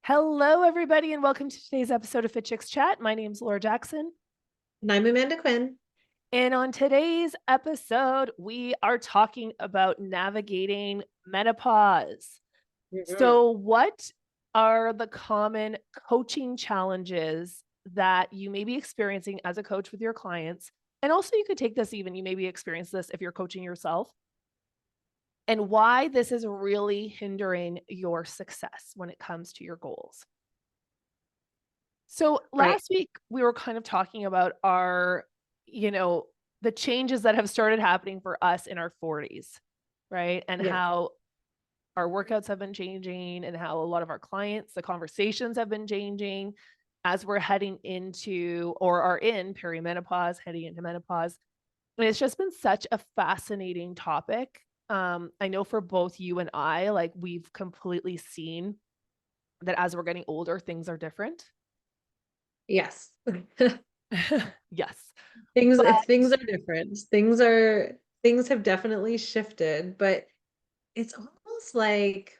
Hello, everybody, and welcome to today's episode of Fit Chicks Chat. My name's Laura Jackson. And I'm Amanda Quinn. And on today's episode, we are talking about navigating menopause. Mhm. So, what are the common coaching challenges that you may be experiencing as a coach with your clients? And also, you could take this even, you maybe experience this if you're coaching yourself, and why this is really hindering your success when it comes to your goals. So Right. last week we were kind of talking about you know, the changes that have started happening for us in our 40s, right? And Yeah. how our workouts have been changing and how a lot of our clients, the conversations have been changing as we're heading into or are in perimenopause, heading into menopause. And it's just been such a fascinating topic. I know for both you and I, like we've completely seen that as we're getting older, things are different. Yes. Yes. Things But things are different. Things have definitely shifted, but it's almost like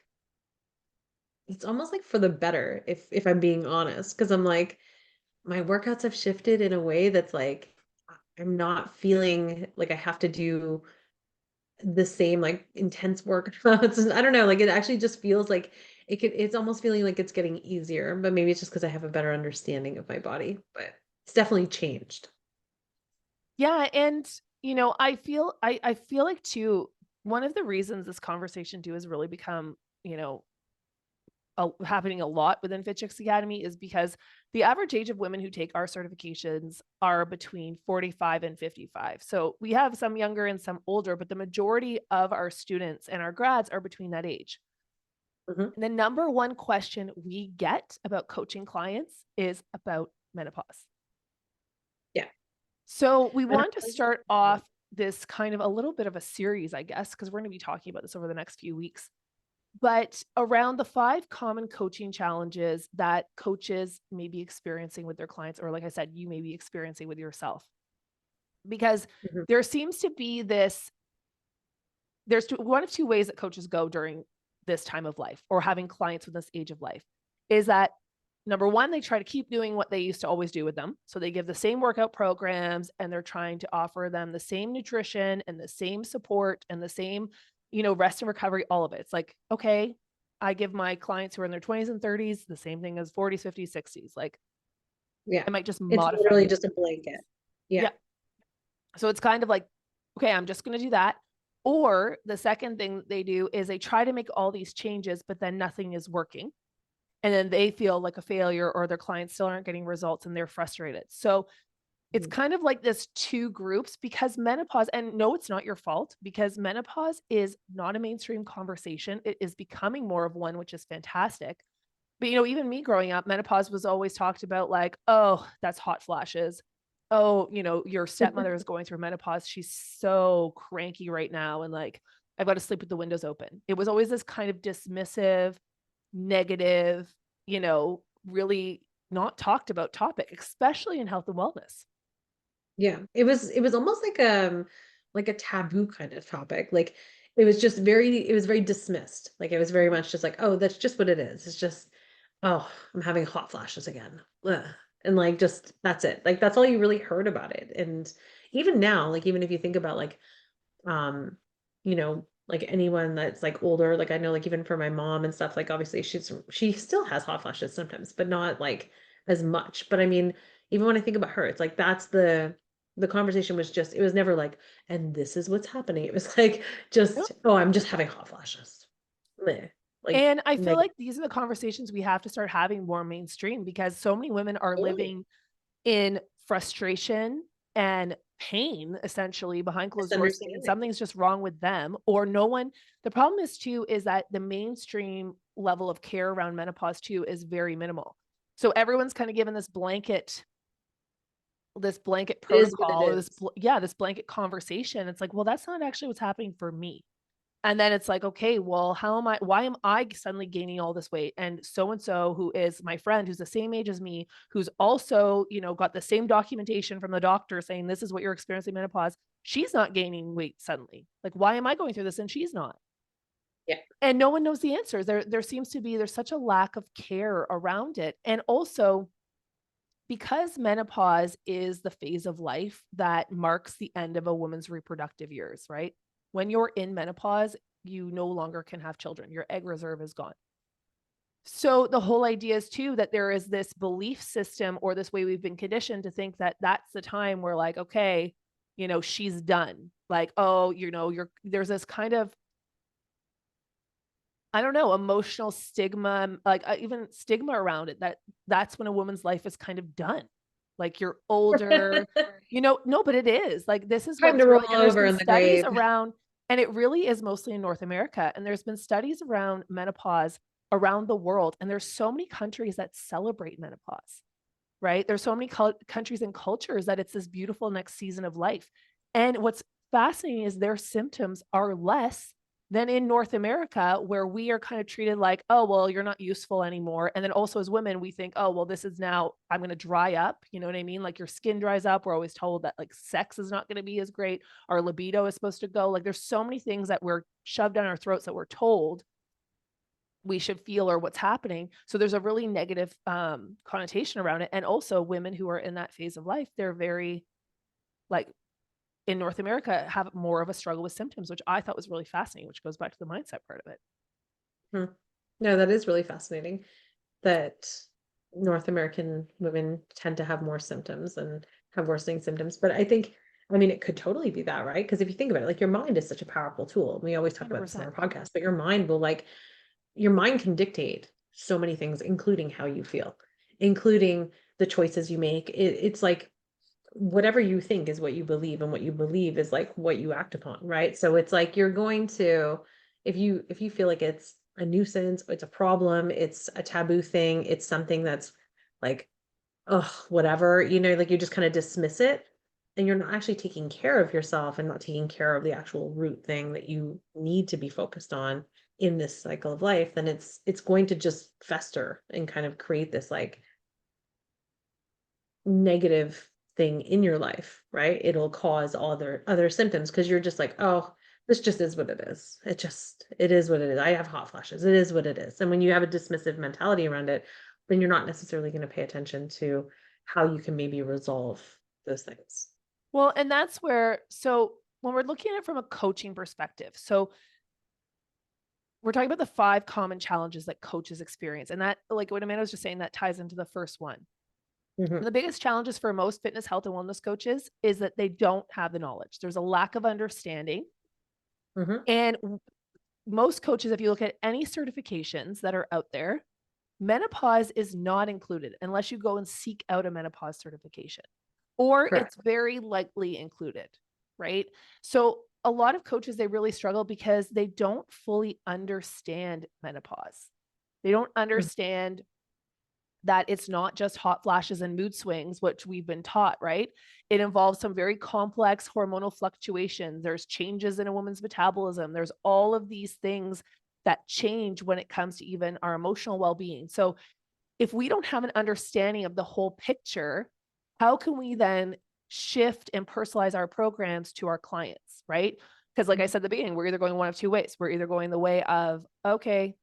it's almost like for the better if I'm being honest, because I'm like my workouts have shifted in a way that's like I'm not feeling like I have to do the same like intense workouts. And I don't know, like it actually just feels like it's almost feeling like it's getting easier, but maybe it's just because I have a better understanding of my body, but it's definitely changed. yeah, and I feel like too, one of the reasons this conversation too has really become, happening a lot within Fit Chicks Academy is because the average age of women who take our certifications are between 45 and 55. So we have some younger and some older, but the majority of our students and our grads are between that age. Mhm. And the number one question we get about coaching clients is about menopause. Yeah. So we And want to start off this kind of a little bit of a series, I guess, because we're going to be talking about this over the next few weeks. But around the 5 common coaching challenges that coaches may be experiencing with their clients, or like I said, you may be experiencing with yourself. Because Mhm. there seems to be there's one of two ways that coaches go during this time of life or having clients with this age of life is that number one, they try to keep doing what they used to always do with them. So they give the same workout programs and they're trying to offer them the same nutrition and the same support and the same, rest and recovery, all of it. It's like, okay, I give my clients who are in their 20s and 30s the same thing as 40s, 50s, 60s. Like Yeah. I might just It's modify literally the just a blanket. Yeah. yeah. So it's kind of like, okay, I'm just going to do that. Or the second thing that they do is they try to make all these changes, but then nothing is working. And then they feel like a failure or their clients still aren't getting results and they're frustrated. So it's Mhm. kind of like this two groups because menopause, and no, it's not your fault because menopause is not a mainstream conversation. It is becoming more of one, which is fantastic. But even me growing up, menopause was always talked about like, oh, that's hot flashes. Oh, your stepmother is going through menopause. She's so cranky right now. And like, I've got to sleep with the windows open. It was always this kind of dismissive, negative, really not talked about topic, especially in health and wellness. Yeah. It was almost like a taboo kind of topic. Like it was very dismissed. Like it was very much just like, oh, that's just what it is. It's just, oh, I'm having hot flashes again. Ugh. And like just that's it. Like that's all you really heard about it. And even now, like even if you think about like um like anyone that's like older, like I know like even for my mom and stuff, like obviously she still has hot flashes sometimes, but not like as much. But I mean, even when I think about her, it's like that's the conversation was just it was never like, and this is what's happening. It was like just, oh, I'm just having hot flashes. Meh. Like And I feel negative. like these are the conversations we have to start having more mainstream because so many women are living in frustration and pain essentially behind closed doors thinking Misunderstanding. something's just wrong with them or no one. The problem is too is that the mainstream level of care around menopause too is very minimal. So everyone's kind of given this blanket It is what it protocol or is. this blanket conversation. It's like, well, that's not actually what's happening for me. And then it's like, okay, well, why am I suddenly gaining all this weight? And so who is my friend who's the same age as me, who's also, got the same documentation from the doctor saying this is what you're experiencing menopause. She's not gaining weight suddenly. Like, why am I going through this and she's not? Yeah. And no one knows the answers. There's such a lack of care around it. And also, because menopause is the phase of life that marks the end of a woman's reproductive years, right? When you're in menopause, you no longer can have children. Your egg reserve is gone. So the whole idea is too that there is this belief system or this way we've been conditioned to think that that's the time where like, okay, she's done. Like, oh, there's this kind of, I don't know, emotional stigma, like even stigma around it that that's when a woman's life is kind of done. Like you're older, no, but it is like, this is Time to what's roll really, and there's over been in the studies grave. around, and it really is mostly in North America. And there's been studies around menopause around the world. And there's so many countries that celebrate menopause, right? There's so many countries and cultures that it's this beautiful next season of life. And what's fascinating is their symptoms are less than in North America, where we are kind of treated like, oh, well, you're not useful anymore. And then also as women, we think, oh, well, this is now, I'm going to dry up. You know what I mean? Like your skin dries up. We're always told that like sex is not going to be as great. Our libido is supposed to go. Like there's so many things that we're shoved down our throats that we're told we should feel or what's happening. So there's a really negative connotation around it. And also women who are in that phase of life, they're very like in North America have more of a struggle with symptoms, which I thought was really fascinating, which goes back to the mindset part of it. Hmm. No, that is really fascinating that North American women tend to have more symptoms and have worsening symptoms. But I think, I mean, it could totally be that, right? Because if you think about it, like your mind is such a powerful tool. We always talk about this on 100%. our podcast, but your mind can dictate so many things, including how you feel, including the choices you make. It's like whatever you think is what you believe, and what you believe is like what you act upon, right? So it's like you're going to, if you feel like it's a nuisance, it's a problem, it's a taboo thing, it's something that's like, oh, whatever, like you just kind of dismiss it, and you're not actually taking care of yourself and not taking care of the actual root thing that you need to be focused on in this cycle of life, then it's going to just fester and kind of create this like negative thing in your life, right? It'll cause all other symptoms because you're just like, oh, this just is what it is. It is what it is. I have hot flashes. It is what it is. And when you have a dismissive mentality around it, then you're not necessarily going to pay attention to how you can maybe resolve those things. Well, and that's where, so when we're looking at it from a coaching perspective, so we're talking about the 5 common challenges that coaches experience. And that, like what Amanda was just saying, that ties into the first one. Hmm. The biggest challenges for most fitness, health, and wellness coaches is that they don't have the knowledge. There's a lack of understanding. Hmm. And most coaches, if you look at any certifications that are out there, menopause is not included unless you go and seek out a menopause certification, or it's Correct. very likely included, right? So a lot of coaches, they really struggle because they don't fully understand menopause. They don't Mhm. understand that it's not just hot flashes and mood swings, which we've been taught, right? It involves some very complex hormonal fluctuations. There's changes in a woman's metabolism. There's all of these things that change when it comes to even our emotional well being. So, if we don't have an understanding of the whole picture, how can we then shift and personalize our programs to our clients, right? Because, like I said at the beginning, we're either going one of two ways. We're either going the way of, okay,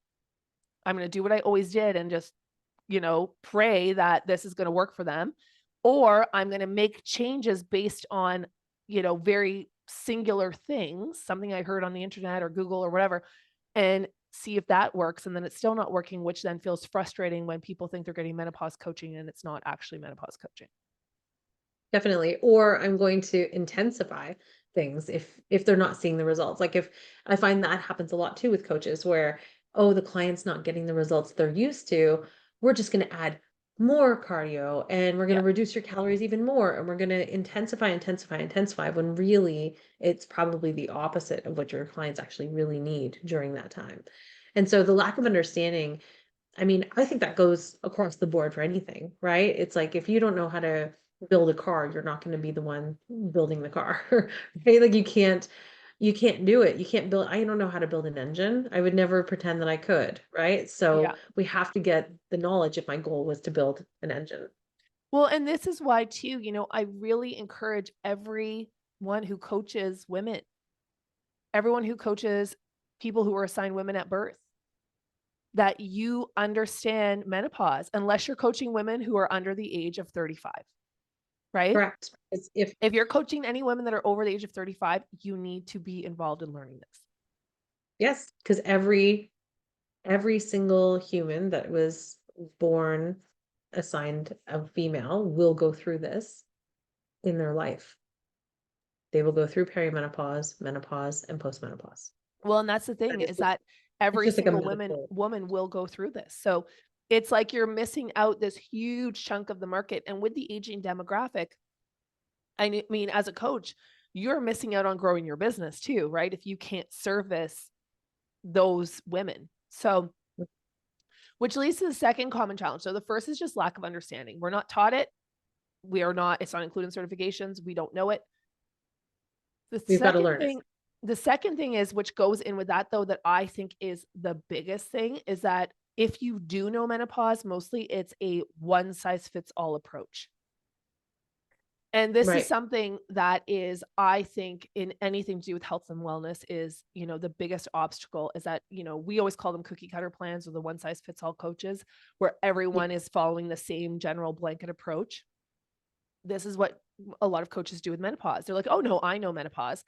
I'm going to do what I always did and just pray that this is going to work for them. Or I'm going to make changes based on, very singular things, something I heard on the internet or Google or whatever, and see if that works. And then it's still not working, which then feels frustrating when people think they're getting menopause coaching and it's not actually menopause coaching. Definitely. Or I'm going to intensify things if they're not seeing the results. Like if I find that happens a lot too with coaches where, oh, the client's not getting the results they're used to, we're just going to add more cardio and we're going Yeah. to reduce your calories even more and we're going to intensify when really it's probably the opposite of what your clients actually really need during that time. And so the lack of understanding, I mean, I think that goes across the board for anything, right? It's like if you don't know how to build a car, you're not going to be the one building the car, right? Like you can't do it. You can't build, I don't know how to build an engine. I would never pretend that I could, right? So Yeah. we have to get the knowledge if my goal was to build an engine. Well, and this is why too, I really encourage everyone who coaches women, everyone who coaches people who were assigned women at birth, that you understand menopause, unless you're coaching women who are under the age of 35, right? Correct. Because if If you're coaching any women that are over the age of 35, you need to be involved in learning this. yes, because every single human that was born assigned a female will go through this in their life. They will go through perimenopause, menopause, and postmenopause. Well, and that's the That thing, is is just that it's every just like a single medical. woman will go through this. So it's like you're missing out this huge chunk of the market. And with the aging demographic, mean, as a coach, you're missing out on growing your business too, right? If you can't service those women. So, which leads to the second common challenge. So the first is just lack of understanding. We're not taught it. We are not, it's not included in certifications. We don't know it. The We've got to second learn it. thing, the second thing is, which goes in with that though, that I think is the biggest thing, is that if you do know menopause, mostly it's a one size fits all approach. And this is Right. something that is, I think, in anything to do with health and wellness, is, the biggest obstacle is that, we always call them cookie cutter plans, or the one size fits all coaches, where Yeah. everyone is following the same general blanket approach. This is what a lot of coaches do with menopause. They're like, oh no, I know menopause.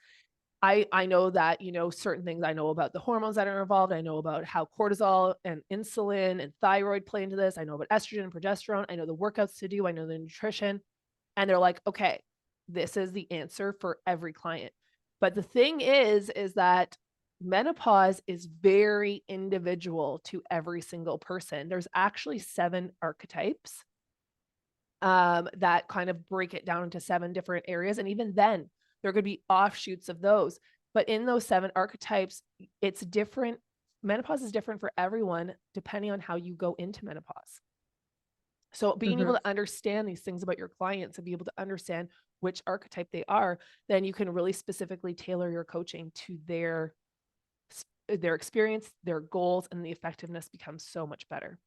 I know that, certain things. I know about the hormones that are involved. I know about how cortisol and insulin and thyroid play into this. I know about estrogen and progesterone. I know the workouts to do. I know the nutrition. And they're like, okay, this is the answer for every client. But the thing is that menopause is very individual to every single person. There's actually 7 archetypes that kind of break it down into 7 different areas. And even then, there could be offshoots of those. But in those 7 archetypes, it's different. Menopause is different for everyone depending on how you go into menopause. So being able Mhm. to understand these things about your clients and be able to understand which archetype they are, then you can really specifically tailor your coaching to their experience, their goals, and the effectiveness becomes so much better.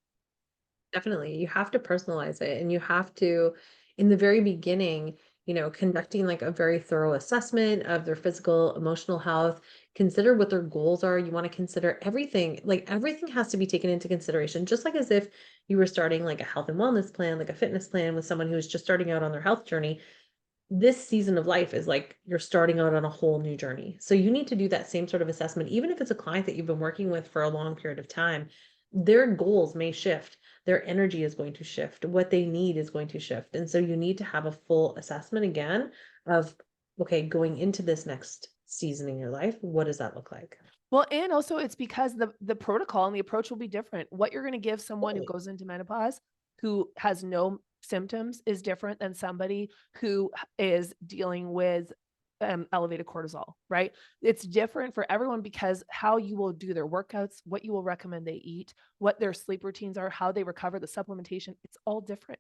Definitely. You have to personalize it, and you have to, in the very beginning, conducting like a very thorough assessment of their physical, emotional health, consider what their goals are. You want to consider everything, like everything has to be taken into consideration, just like as if you were starting like a health and wellness plan, like a fitness plan with someone who's just starting out on their health journey. This season of life is like you're starting out on a whole new journey. So you need to do that same sort of assessment, even if it's a client that you've been working with for a long period of time. Their goals may shift, their energy is going to shift, what they need is going to shift. And so you need to have a full assessment again of, okay, going into this next season in your life, what does that look like? Well, and also it's because the protocol and the approach will be different. What you're going to give someone who Totally. goes into menopause who has no symptoms is different than somebody who is dealing with elevated cortisol, right? It's different for everyone because how you will do their workouts, what you will recommend they eat, what their sleep routines are, how they recover, the supplementation, it's all different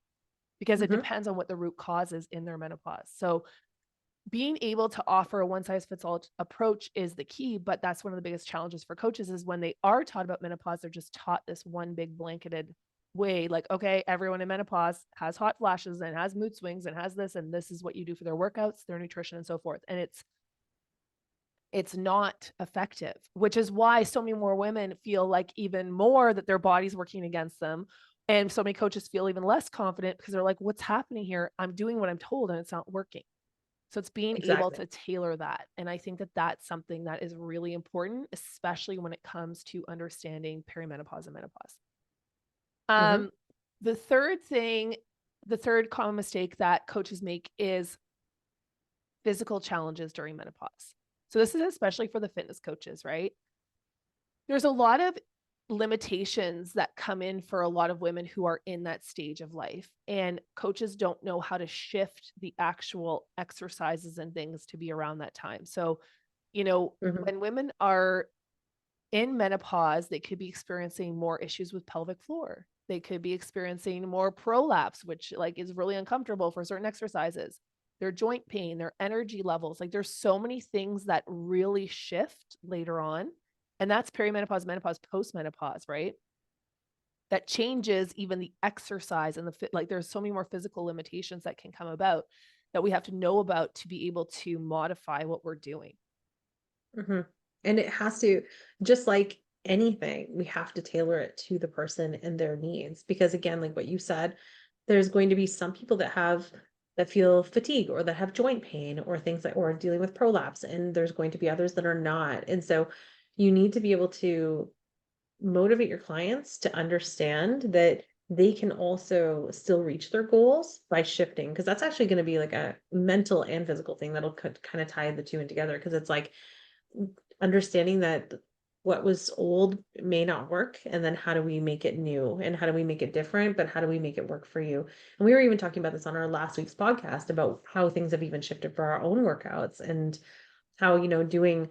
because it Hmm. depends on what the root cause is in their menopause. So being able to offer a one size fits all approach is the key, but that's one of the biggest challenges for coaches is when they are taught about menopause, they're just taught this one big blanketed way, like, okay, everyone in menopause has hot flashes and has mood swings and has this, and this is what you do for their workouts, their nutrition, and so forth. And it's not effective, which is why so many more women feel like even more that their body's working against them. And so many coaches feel even less confident because they're like, what's happening here? I'm doing what I'm told and it's not working. So it's being able Exactly. to tailor that. And I think that that's something that is really important, especially when it comes to understanding perimenopause and menopause. Hmm. Um, the third thing, the third common mistake that coaches make is physical challenges during menopause. So this is especially for the fitness coaches, right? There's a lot of limitations that come in for a lot of women who are in that stage of life, and coaches don't know how to shift the actual exercises and things to be around that time. So, Hmm. when women are in menopause, they could be experiencing more issues with pelvic floor. They could be experiencing more prolapse, which like is really uncomfortable for certain exercises. Their joint pain, their energy levels, like there's so many things that really shift later on. And that's perimenopause, menopause, postmenopause, right? That changes even the exercise and the fit. Like there's so many more physical limitations that can come about that we have to know about to be able to modify what we're doing. Hmm. And it has to, just like anything, we have to tailor it to the person and their needs. Because again, like what you said, there's going to be some people that feel fatigue or that have joint pain or things like, or dealing with prolapse. And there's going to be others that are not. And so you need to be able to motivate your clients to understand that they can also still reach their goals by shifting, because that's actually going to be like a mental and physical thing that'll kind of tie the two in together, because it's like understanding that what was old may not work, and then how do we make it new, and how do we make it different, but how do we make it work for you. And we were even talking about this on our last week's podcast about how things have even shifted for our own workouts, and how, doing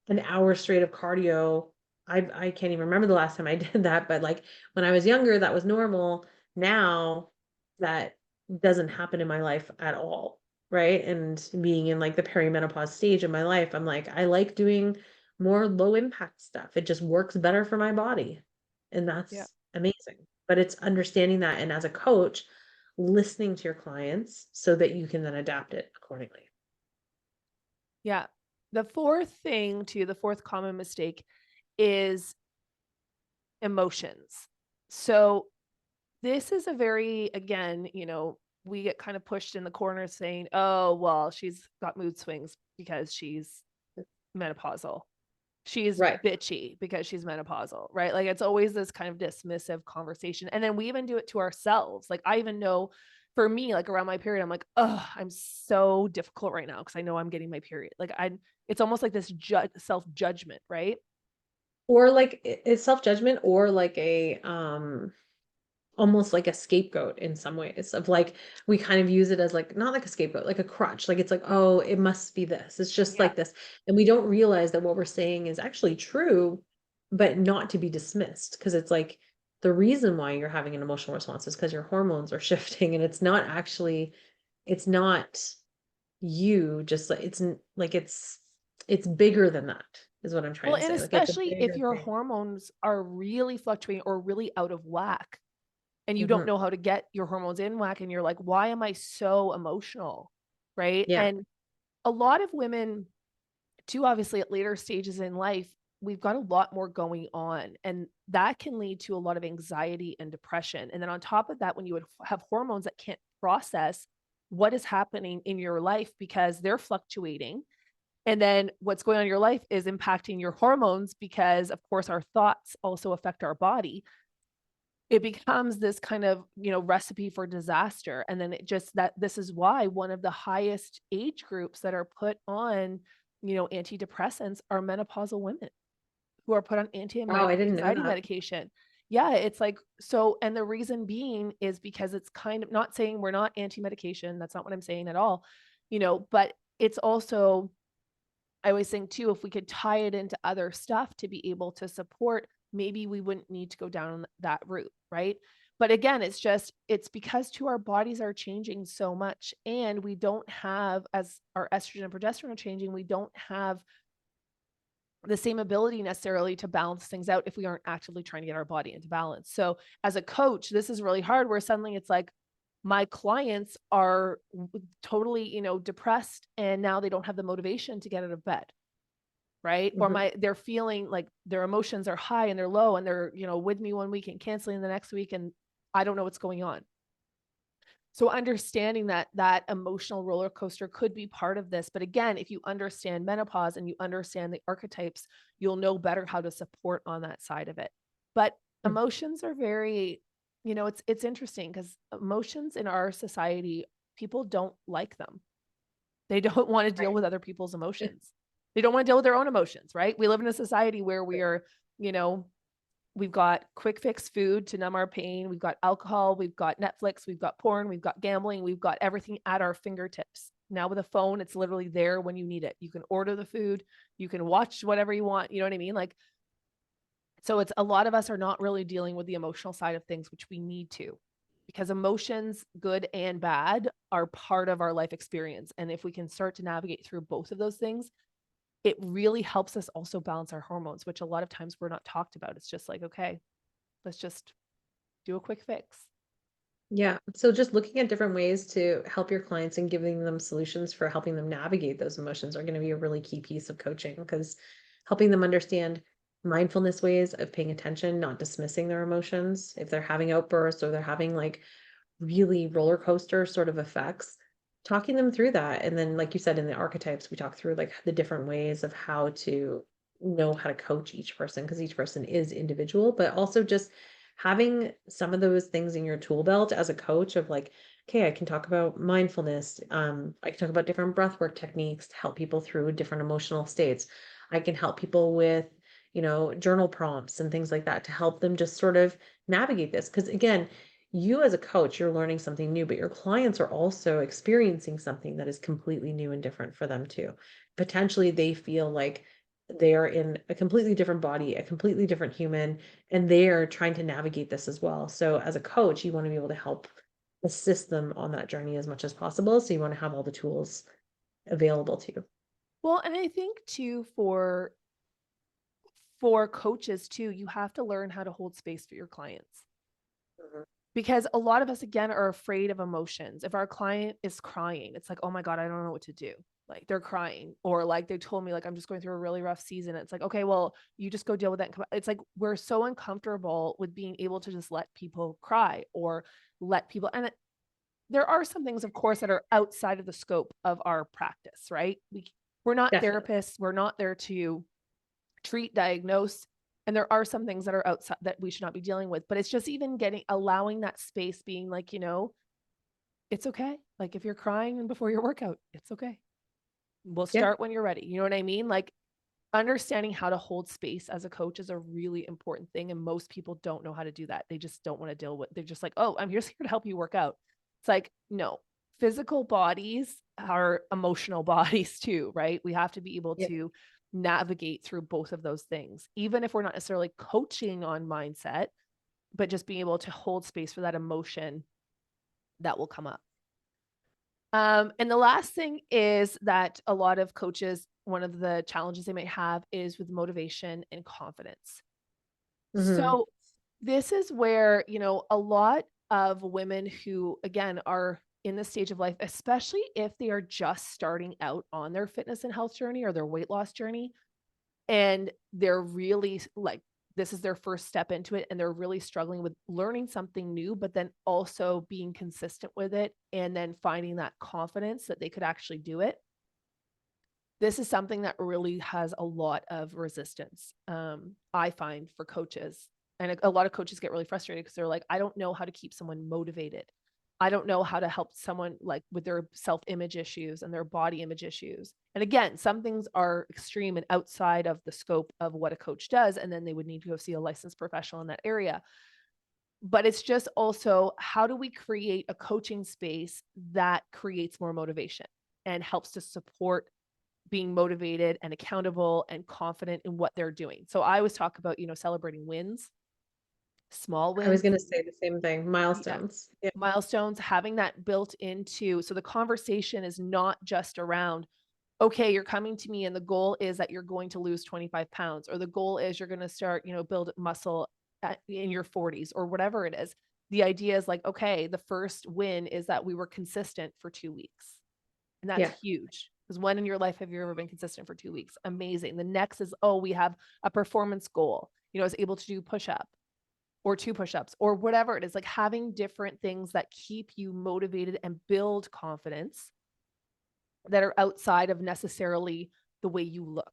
an hour straight of cardio. I can't even remember the last time I did that, but like when I was younger, that was normal. Now that doesn't happen in my life at all. Right. And being in like the perimenopause stage of my life, I'm like, I like doing more low impact stuff. It just works better for my body. And Yeah. that's amazing. But it's understanding that. And as a coach, listening to your clients so that you can then adapt it accordingly. Yeah. The fourth common mistake is emotions. So this is a very, again, we get kind of pushed in the corner saying, oh, well, she's got mood swings because she's menopausal. She's Right. bitchy because she's menopausal, right? Like it's always this kind of dismissive conversation. And then we even do it to ourselves. Like I even know for me, like around my period, I'm like, oh, I'm so difficult right now because I know I'm getting my period. It's almost like this self judgment, right? Or like it's self-judgment, or like a almost like a scapegoat in some ways, of like we kind of use it as like not like a scapegoat, like a crutch. Like it's like, oh, it must be this. It's just Yeah. like this. And we don't realize that what we're saying is actually true, but not to be dismissed, because it's like the reason why you're having an emotional response is because your hormones are shifting, and it's not actually, it's not you, just like like it's bigger than that, is what I'm trying Well, to and say. Like it's a especially if bigger your thing. hormones are really fluctuating or really out of whack and you don't Hmm. know how to get your hormones in whack and you're like, why am I so emotional? Right. Yeah. And a lot of women, too, obviously at later stages in life, we've got a lot more going on. And that can lead to a lot of anxiety and depression. And then on top of that, when you would have hormones that can't process what is happening in your life because they're fluctuating. And then what's going on in your life is impacting your hormones because, of course, our thoughts also affect our body. It becomes this kind of, recipe for disaster. And then this is why one of the highest age groups that are put on, antidepressants are menopausal women who are put on Wow, I didn't know anxiety that. medication. Yeah, it's like so, and the reason being is because it's kind of not saying we're not anti-medication. That's not what I'm saying at all, but it's also, I always think too, if we could tie it into other stuff to be able to support, maybe we wouldn't need to go down that route, right? But again, it's because too our bodies are changing so much and we don't have, as our estrogen and progesterone are changing, we don't have the same ability necessarily to balance things out if we aren't actively trying to get our body into balance. So as a coach, this is really hard where suddenly it's like my clients are totally, depressed and now they don't have the motivation to get out of bed, right? Or Mhm. they're feeling like their emotions are high and they're low and they're, with me one week and canceling the next week and I don't know what's going on. So understanding that emotional roller coaster could be part of this. But again, if you understand menopause and you understand the archetypes, you'll know better how to support on that side of it. But Mm. emotions are very, it's interesting because emotions in our society, people don't like them. They don't want to deal Right. with other people's emotions. They don't want to deal with their own emotions, right? We live in a society where we are, you know, we've got quick fix food to numb our pain. We've got alcohol. We've got Netflix. We've got porn. We've got gambling. We've got everything at our fingertips. Now with a phone, it's literally there when you need it. You can order the food. You can watch whatever you want. You know what I mean? Like, so it's a lot of us are not really dealing with the emotional side of things, which we need to, because emotions, good and bad, are part of our life experience. And if we can start to navigate through both of those things, it really helps us also balance our hormones, which a lot of times we're not talked about. It's just like, okay, let's just do a quick fix. Yeah. So just looking at different ways to help your clients and giving them solutions for helping them navigate those emotions are going to be a really key piece of coaching, because helping them understand mindfulness ways of paying attention, not dismissing their emotions. If they're having outbursts or they're having like really roller coaster sort of effects, talking them through that. And then, like you said, in the archetypes, we talk through like the different ways of how to know how to coach each person because each person is individual, but also just having some of those things in your tool belt as a coach of like, okay, I can talk about mindfulness. I can talk about different breathwork techniques to help people through different emotional states. I can help people with, journal prompts and things like that to help them just sort of navigate this. Because again, you as a coach, you're learning something new, but your clients are also experiencing something that is completely new and different for them too. Potentially, they feel like they are in a completely different body, a completely different human, and they are trying to navigate this as well. So, as a coach, you want to be able to help assist them on that journey as much as possible. So, you want to have all the tools available to you. Well, and I think too for coaches too, you have to learn how to hold space for your clients. Mhm. Because a lot of us again are afraid of emotions. If our client is crying, it's like, "Oh my god, I don't know what to do." Like they're crying or like they told me like I'm just going through a really rough season. It's like, "Okay, well, you just go deal with that." And It's like we're so uncomfortable with being able to just let people cry or let people there are some things of course that are outside of the scope of our practice, right? We're not Definitely. therapists. We're not there to treat, diagnose. And there are some things that are outside that we should not be dealing with. But it's just even allowing that space, being like, it's okay. Like if you're crying before your workout, it's okay. We'll Yeah. start when you're ready. You know what I mean? Like understanding how to hold space as a coach is a really important thing. And most people don't know how to do that. They just don't want to deal with, they're just like, oh, I'm just here to help you work out. It's like, no, physical bodies are emotional bodies too, right? We have to be able Yeah. to navigate through both of those things, even if we're not necessarily coaching on mindset, but just being able to hold space for that emotion that will come up. And the last thing is that a lot of coaches, one of the challenges they might have is with motivation and confidence. Hmm. So this is where, a lot of women who, again, are in this stage of life, especially if they are just starting out on their fitness and health journey or their weight loss journey, and they're really like, this is their first step into it, and they're really struggling with learning something new, but then also being consistent with it and then finding that confidence that they could actually do it. This is something that really has a lot of resistance, I find, for coaches. And a lot of coaches get really frustrated because they're like, I don't know how to keep someone motivated. I don't know how to help someone like with their self image issues and their body image issues. And again, some things are extreme and outside of the scope of what a coach does. And then they would need to go see a licensed professional in that area. But it's just also how do we create a coaching space that creates more motivation and helps to support being motivated and accountable and confident in what they're doing. So I always talk about, celebrating wins, small I was wins. going to say the same thing. Yeah. Milestones. Yeah. Milestones, having that built into so the conversation is not just around, okay, you're coming to me and the goal is that you're going to lose 25 pounds, or the goal is you're going to start, build muscle in your 40s or whatever it is. The idea is like, okay, the first win is that we were consistent for 2 weeks. And that's Yeah. huge. Because when in your life have you ever been consistent for 2 weeks? Amazing. The next is, oh, we have a performance goal. I was able to do push up or 2 push ups or whatever it is, like having different things that keep you motivated and build confidence that are outside of necessarily the way you look.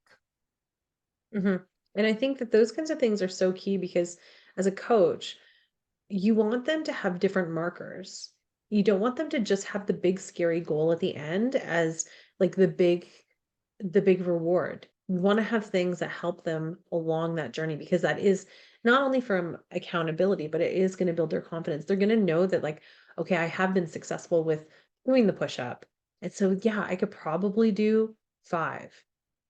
Hmm. And I think that those kinds of things are so key because as a coach, you want them to have different markers. You don't want them to just have the big scary goal at the end as like the big reward. You want to have things that help them along that journey because that is not only from accountability, but it is going to build their confidence. They're going to know that like, okay, I have been successful with doing the push up. And so yeah, I could probably do 5.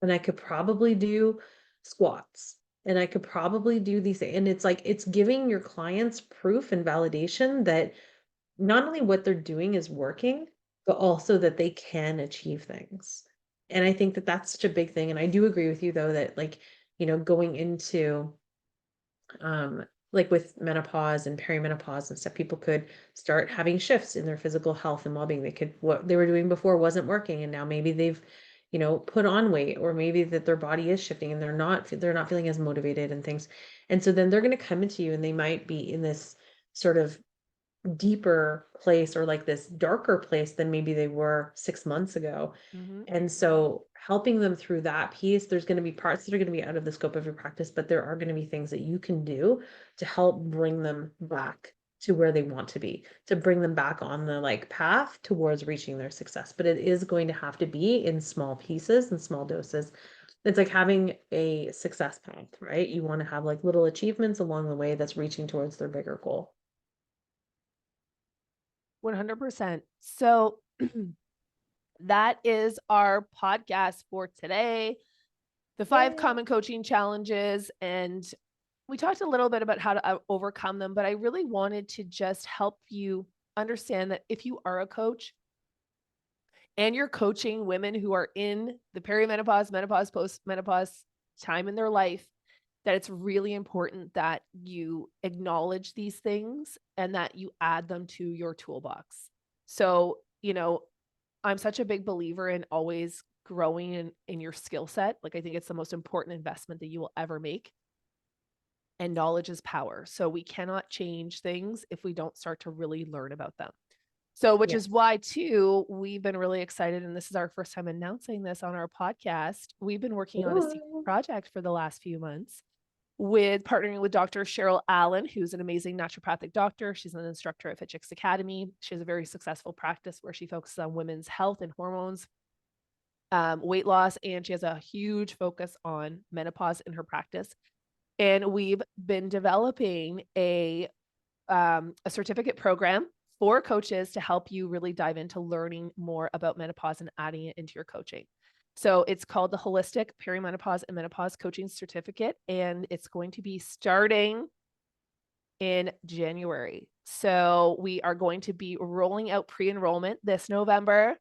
And I could probably do squats and I could probably do these things. And it's like it's giving your clients proof and validation that not only what they're doing is working, but also that they can achieve things. And I think that that's such a big thing. And I do agree with you though that like, going into like with menopause and perimenopause and stuff, people could start having shifts in their physical health and well-being. They could what they were doing before wasn't working, and now maybe they've put on weight, or maybe that their body is shifting and they're not feeling as motivated and things. And so then they're going to come into you and they might be in this sort of deeper place, or like this darker place than maybe they were 6 months ago. Mhm. And so helping them through that piece, there's going to be parts that are going to be out of the scope of your practice, but there are going to be things that you can do to help bring them back to where they want to be, to bring them back on the like path towards reaching their success. But it is going to have to be in small pieces and small doses. It's like having a success path, right? You want to have like little achievements along the way that's reaching towards their bigger goal. 100%. So that is our podcast for today. The 5 Yay. common coaching challenges. And we talked a little bit about how to overcome them, but I really wanted to just help you understand that if you are a coach and you're coaching women who are in the perimenopause, menopause, postmenopause time in their life, that it's really important that you acknowledge these things and that you add them to your toolbox. So, I'm such a big believer in always growing in your skill set. Like, I think it's the most important investment that you will ever make. And knowledge is power. So we cannot change things if we don't start to really learn about them. So, which is Yes. why, too, we've been really excited. And this is our first time announcing this on our podcast. We've been working on a secret Ooh. project for the last few months with partnering with Dr. Cheryl Allen, who's an amazing naturopathic doctor. She's an instructor at Fit Chicks Academy. She has a very successful practice where she focuses on women's health and hormones, weight loss, and she has a huge focus on menopause in her practice. And we've been developing a certificate program for coaches to help you really dive into learning more about menopause and adding it into your coaching. So it's called the Holistic Perimenopause and Menopause Coaching Certificate, and it's going to be starting in January. So we are going to be rolling out pre-enrollment this November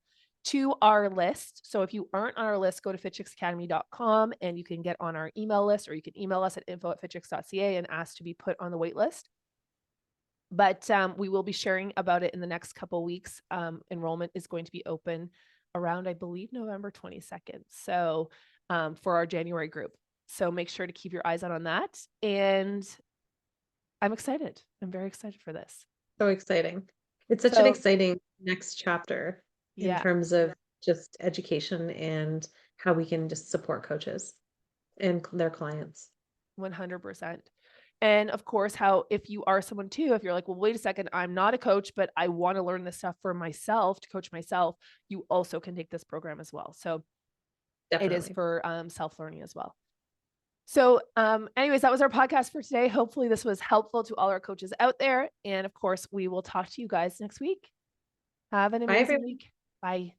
to our list. So if you aren't on our list, go to fitchicksacademy.com and you can get on our email list, or you can email us at info@fitchicks.ca and ask to be put on the wait list. But we will be sharing about it in the next couple of weeks. Enrollment is going to be open around, I believe, November 22nd. So for our January group. So make sure to keep your eyes out on that. And I'm excited. I'm very excited for this. So exciting. It's such an So exciting next chapter in yeah, terms of just education and how we can just support coaches and their clients. 100%. And of course, how if you are someone too, if you're like, well, wait a second, I'm not a coach, but I want to learn this stuff for myself to coach myself, you also can take this program as well. So it is Definitely. for self-learning as well. So anyways, that was our podcast for today. Hopefully this was helpful to all our coaches out there. And of course, we will talk to you guys next week. Have an Bye, amazing everyone. week. Bye.